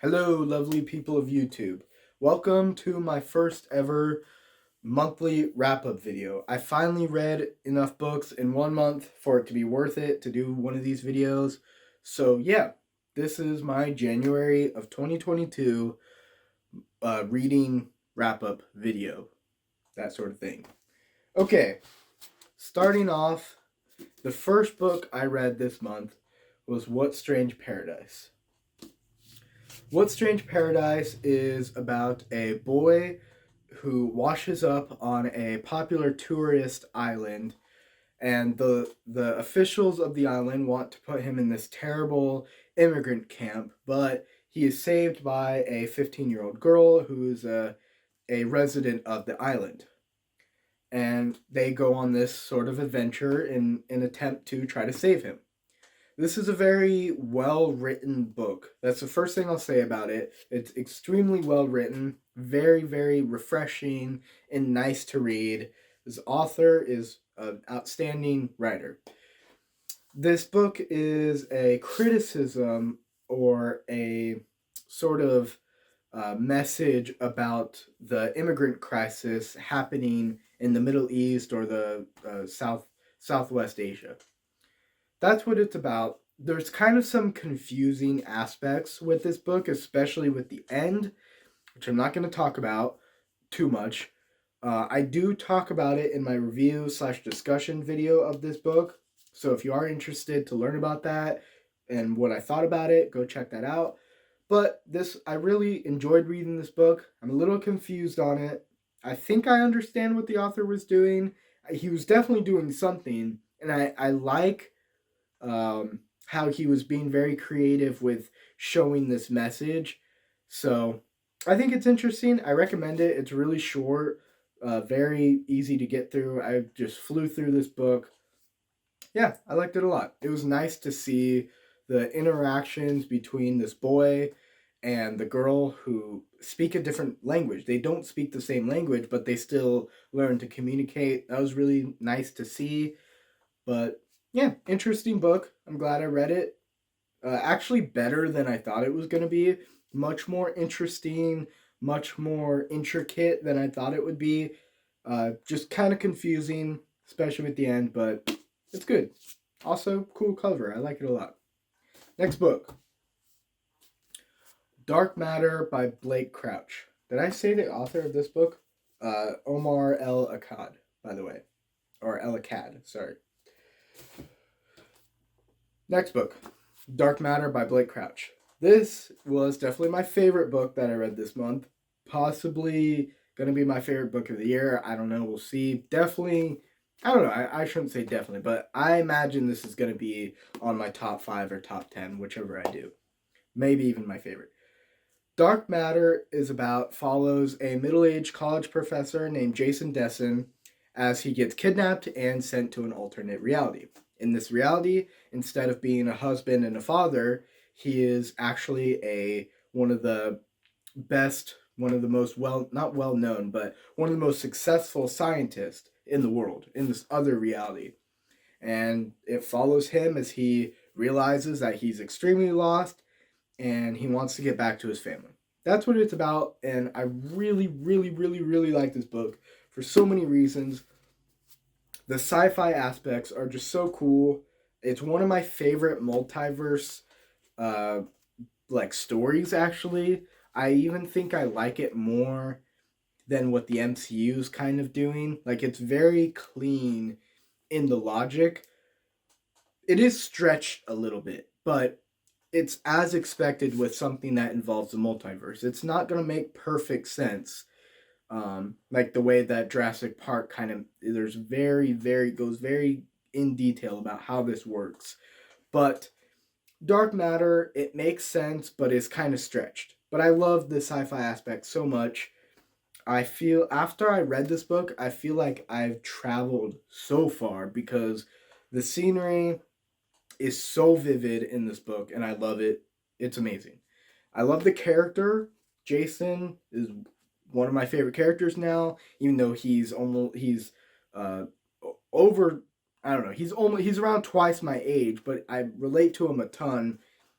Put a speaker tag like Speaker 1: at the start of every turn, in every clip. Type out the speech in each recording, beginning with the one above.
Speaker 1: Hello, lovely people of YouTube. Welcome to my first ever monthly wrap-up video. I finally read enough books in 1 month for it to be worth it to do one of these videos. So yeah, this is my January of 2022 reading wrap-up video. That sort of thing. Okay, starting off, the first book I read this month was What Strange Paradise. What Strange Paradise is about a boy who washes up on a popular tourist island, and the officials of the island want to put him in this terrible immigrant camp, but he is saved by a 15-year-old girl who's a resident of the island. And they go on this sort of adventure in an attempt to try to save him. This is a very well-written book. That's the first thing I'll say about it. It's extremely well-written, very, very refreshing, and nice to read. This author is an outstanding writer. This book is a criticism or a sort of message about the immigrant crisis happening in the Middle East or the Southwest Asia. That's what it's about. There's kind of some confusing aspects with this book, especially with the end, which I'm not going to talk about too much. I do talk about it in my review/discussion video of this book. So if you are interested to learn about that and what I thought about it, go check that out. But I really enjoyed reading this book. I'm a little confused on it. I think I understand what the author was doing. He was definitely doing something, and I like how he was being very creative with showing this message. So I think it's interesting. I recommend it. It's really short, very easy to get through. I just flew through this book. Yeah, I liked it a lot. It was nice to see the interactions between this boy and the girl who speak a different language. They don't speak the same language, but they still learn to communicate. That was really nice to see. But yeah, interesting book. I'm glad I read it. Actually, better than I thought it was going to be. Much more interesting, much more intricate than I thought it would be. Just kind of confusing, especially at the end, but it's good. Also, cool cover. I like it a lot. Next book, Dark Matter by Blake Crouch. Did I say the author of this book? Omar El Akkad, by the way. Or El Akkad, sorry. Next book, Dark Matter by Blake Crouch. This was definitely my favorite book that I read this month. Possibly going to be my favorite book of the year. I don't know. We'll see. Definitely, I don't know. I shouldn't say definitely, but I imagine this is going to be on my top 5 or top 10, whichever I do. Maybe even my favorite. Dark Matter follows a middle-aged college professor named Jason Dessen as he gets kidnapped and sent to an alternate reality. In this reality, instead of being a husband and a father, he is actually one of the most not well known, but one of the most successful scientists in the world in this other reality. And it follows him as he realizes that he's extremely lost and he wants to get back to his family. That's what it's about, and I really, really, really, really like this book for so many reasons. The sci-fi aspects are just so cool. It's one of my favorite multiverse stories, actually. I even think I like it more than what the MCU is kind of doing. Like, it's very clean in the logic. It is stretched a little bit, but it's as expected with something that involves the multiverse. It's not going to make perfect sense. Like the way that Jurassic Park goes very in detail about how this works. But Dark Matter, it makes sense, but it's kind of stretched. But I love the sci-fi aspect so much. I feel, after I read this book, I feel like I've traveled so far because the scenery is so vivid in this book, and I love it. It's amazing. I love the character. Jason is one of my favorite characters now, even though he's uh over, I don't know, he's around twice my age, but I relate to him a ton.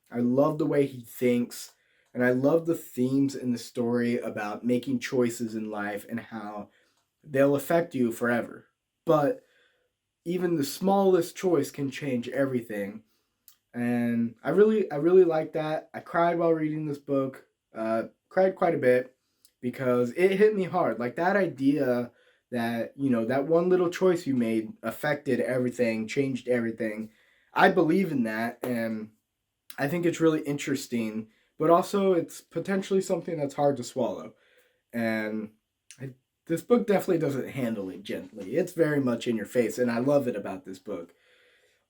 Speaker 1: I love the way he thinks. And I love the themes in the story about making choices in life and how they'll affect you forever. But even the smallest choice can change everything. And I really like that. I cried while reading this book. Cried quite a bit because it hit me hard. Like that idea that, that one little choice you made affected everything, changed everything. I believe in that, and I think it's really interesting, but also it's potentially something that's hard to swallow. And I, this book definitely doesn't handle it gently. It's very much in your face, and I love it about this book.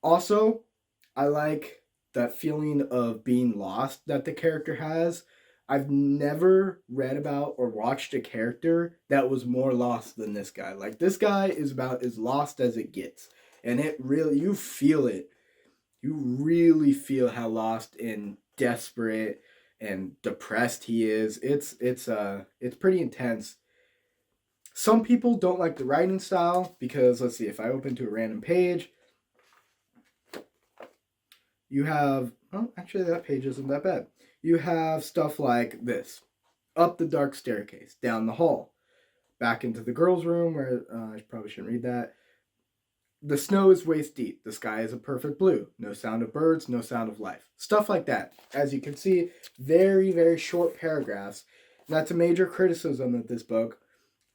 Speaker 1: Also, I like that feeling of being lost that the character has. I've never read about or watched a character that was more lost than this guy. Like this guy is about as lost as it gets. And it really, you feel it. You really feel how lost and desperate and depressed he is. It's pretty intense. Some people don't like the writing style because, let's see, if I open to a random page, you have, oh, actually, that page isn't that bad. You have stuff like this: up the dark staircase, down the hall, back into the girls' room where I probably shouldn't read that. The snow is waist deep. The sky is a perfect blue. No sound of birds, no sound of life. Stuff like that. As you can see, very, very short paragraphs. That's a major criticism of this book.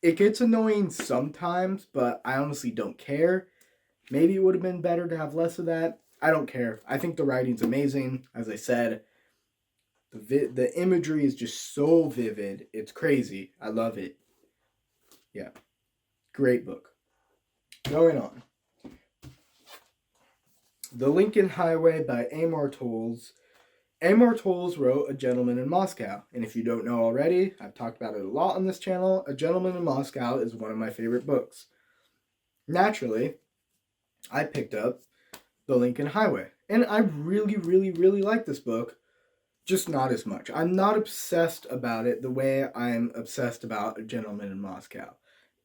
Speaker 1: It gets annoying sometimes, but I honestly don't care. Maybe it would have been better to have less of that. I don't care. I think the writing's amazing. As I said, the imagery is just so vivid. It's crazy. I love it. Yeah. Great book. Going on. The Lincoln Highway by Amor Towles. Amor Towles wrote A Gentleman in Moscow. And if you don't know already, I've talked about it a lot on this channel. A Gentleman in Moscow is one of my favorite books. Naturally, I picked up The Lincoln Highway. And I really, really, really like this book, just not as much. I'm not obsessed about it the way I'm obsessed about A Gentleman in Moscow.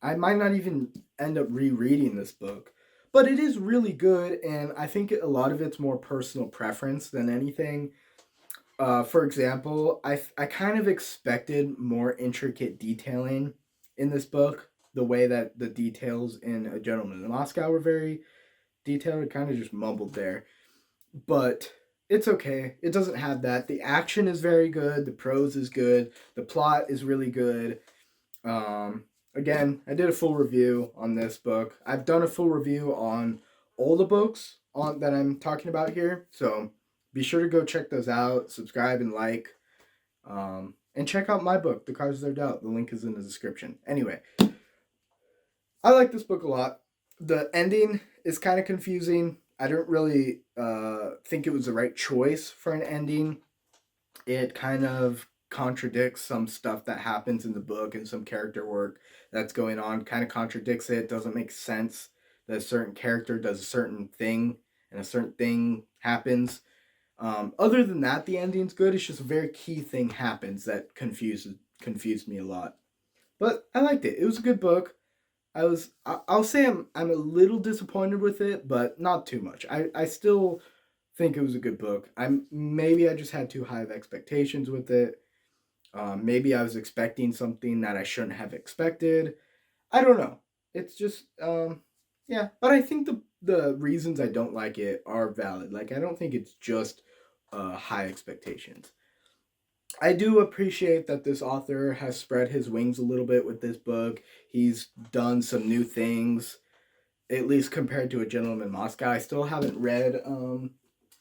Speaker 1: I might not even end up rereading this book, but it is really good, and I think a lot of it's more personal preference than anything. For example, I kind of expected more intricate detailing in this book. The way that the details in A Gentleman in Moscow were very detailed, it kind of just mumbled there. But it's okay. It doesn't have that. The action is very good. The prose is good. The plot is really good. Um, Again, I did a full review on this book. I've done a full review on all the books on that I'm talking about here. So be sure to go check those out. Subscribe and like. And check out my book, The Cause of Their Doubt. The link is in the description. Anyway, I like this book a lot. The ending is kind of confusing. I don't really think it was the right choice for an ending. It kind of contradicts some stuff that happens in the book and some character work that's going on. Kind of contradicts it. Doesn't make sense that a certain character does a certain thing and a certain thing happens. Other than that, the ending's good. It's just a very key thing happens that confused me a lot. But I liked it. It was a good book. I'll say I'm a little disappointed with it, but not too much. I still think it was a good book. Maybe I just had too high of expectations with it. Maybe I was expecting something that I shouldn't have expected. I don't know. It's just yeah. But I think the reasons I don't like it are valid. Like I don't think it's just high expectations. I do appreciate that this author has spread his wings a little bit with this book. He's done some new things, at least compared to A Gentleman in Moscow. I still haven't read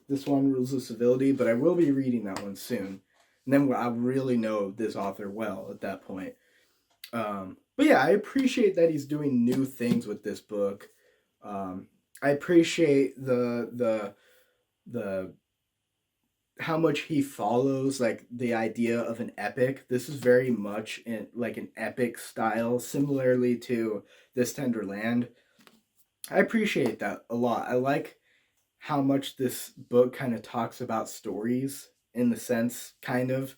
Speaker 1: this one, Rules of Civility, but I will be reading that one soon. And then I'll really know this author well at that point. But yeah, I appreciate that he's doing new things with this book. I appreciate the how much he follows like the idea of an epic. This is very much in like an epic style, similarly to This Tender Land. I appreciate that a lot. I like how much this book kind of talks about stories in the sense, kind of.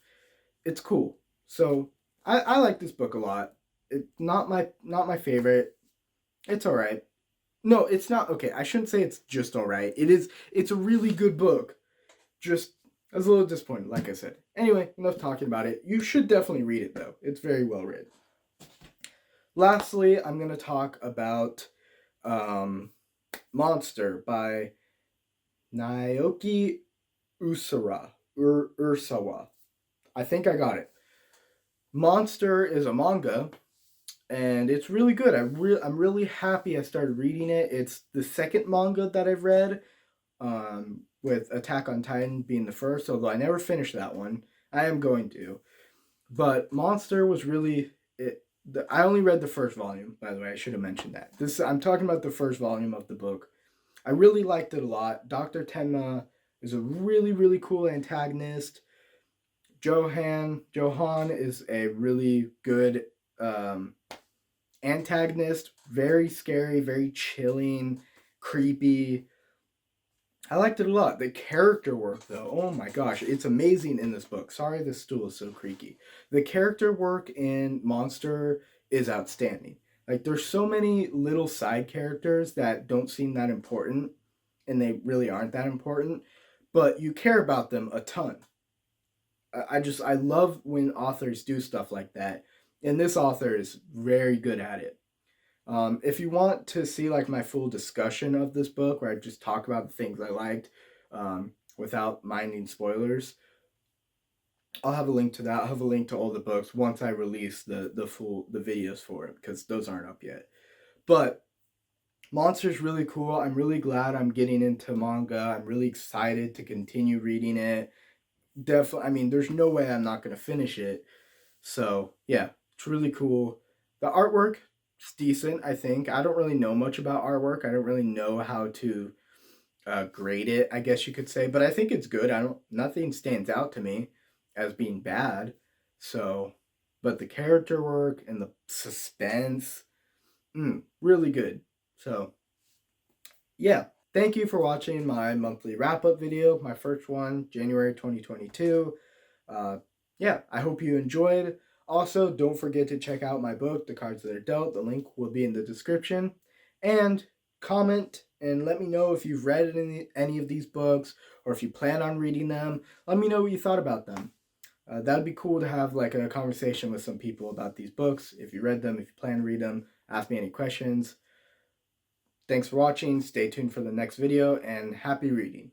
Speaker 1: It's cool. So I like this book a lot. It's not my favorite. It's all right. No, it's not okay. I shouldn't say it's just all right. It's a really good book. Just I was a little disappointed, like I said. Anyway, enough talking about it. You should definitely read it, though. It's very well written. Lastly, I'm going to talk about Monster by Naoki Urasawa. I think I got it. Monster is a manga, and it's really good. I'm really happy I started reading it. It's the second manga that I've read, with Attack on Titan being the first, although I never finished that one. I am going to. But Monster was really it. I only read the first volume, by the way. I should have mentioned that. I'm talking about the first volume of the book. I really liked it a lot. Dr. Tenma is a really, really cool antagonist. Johan is a really good antagonist. Very scary, very chilling, creepy. I liked it a lot. The character work, though, oh my gosh, it's amazing in this book. Sorry, this stool is so creaky. The character work in Monster is outstanding. Like, there's so many little side characters that don't seem that important, and they really aren't that important, but you care about them a ton. I love when authors do stuff like that, and this author is very good at it. If you want to see like my full discussion of this book, where I just talk about the things I liked, without minding spoilers, I'll have a link to that. I'll have a link to all the books once I release the videos for it, because those aren't up yet. But Monster's really cool. I'm really glad I'm getting into manga. I'm really excited to continue reading it. Definitely, I mean, there's no way I'm not going to finish it. So, yeah, it's really cool. The artwork is decent, I think. I don't really know much about artwork. I don't really know how to grade it, I guess you could say. But I think it's good. Nothing stands out to me as being bad. So, but the character work and the suspense, really good. So, yeah. Thank you for watching my monthly wrap-up video, my first one, January 2022. Yeah, I hope you enjoyed. Also, don't forget to check out my book, The Cards That Are Dealt. The link will be in the description. And comment and let me know if you've read any of these books, or if you plan on reading them. Let me know what you thought about them. That'd be cool to have like a conversation with some people about these books. If you read them, if you plan to read them, ask me any questions. Thanks for watching. Stay tuned for the next video, and happy reading.